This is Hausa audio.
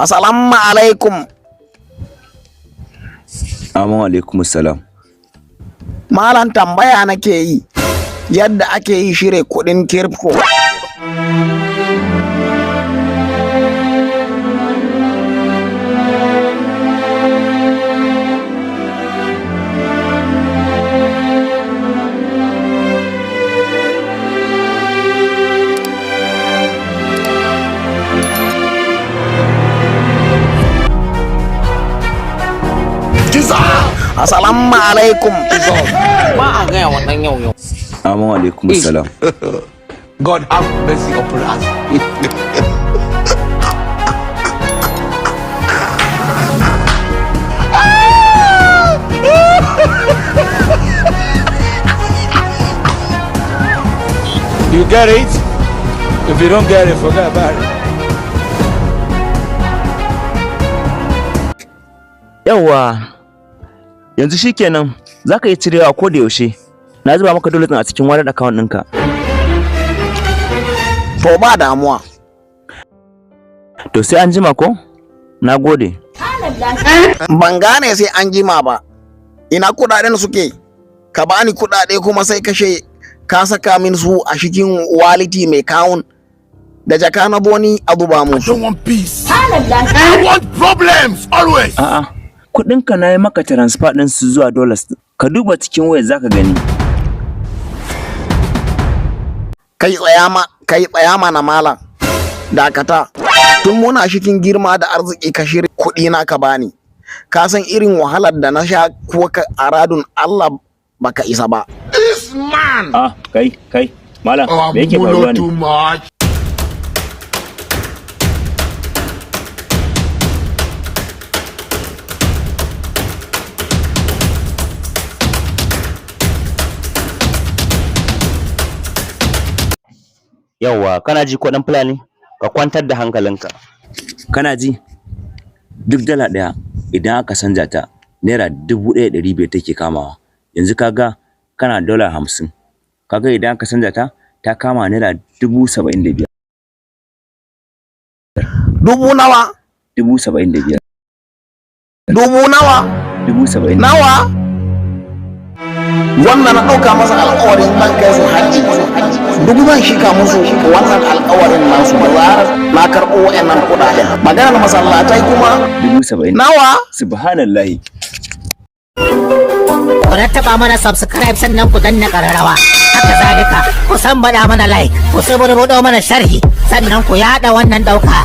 Assalamu alaikum. Amin alaikum salam. Malam tambaya nake yi yadda ake yi shire kudin kirfo. Assalamu alaikum. Ba a gaya wannan yau. Amin alaikum salam. God have mercy upon us. You get it? If you don't get it, forget about it. Yawa. Yanzu shikenan zaka yi cirewa ko da yaushe. Na zuba maka dole a cikin wallet account ɗinka. To ba damuwa. To sai an jima ko? Nagode. Ban gane sai an jima ba. Ina kudaden suke? Ka bani kudade kuma sai kashe ka saka min su a cikin wallet mai kawun da jaka na boni a zuba mu. I don't want peace. I want problems always. A'a. Kuɗinka na yi maka transfer ɗin su zuwa dollars. Ka duba cikin wayar zaka gani. Kai tsaya mana malam. Dakata. Tun muna cikin girma da arziki ka shirya kuɗi na ka bani. Ka san irin wahalar da na sha ko ka aradun Allah baka isa ba. This man. Kai. Malam, me yake faruwa ne? Too much. Yawwa, kana ji ko dan fulani? Ka kwantar da hankalinka. Kana ji? Duk dala ɗaya idan aka canja ta naira 1,500 take kamawa. Yanzu kaga kana dala 50. Kaga idan aka canja ta ta kama naira 75,000. Dubu nawa? 75,000. Dubu nawa? 70,000. Nawa? Wannan na ɗauka masa alƙawarin ban kai su hajji. Duk zan shika musu wannan alƙawarin nasu da zarar na karɓo wa'annan kuɗaɗen. Maganar masallatai kuma 70,000. nawa? Subhanallahi. Ku rattaba mana subscribe sannan ku danna ƙararrawa. Haka zalika ku san bada mana like, ku saburbuɗo mana sharhi sannan ku yaɗa wannan ɗauka.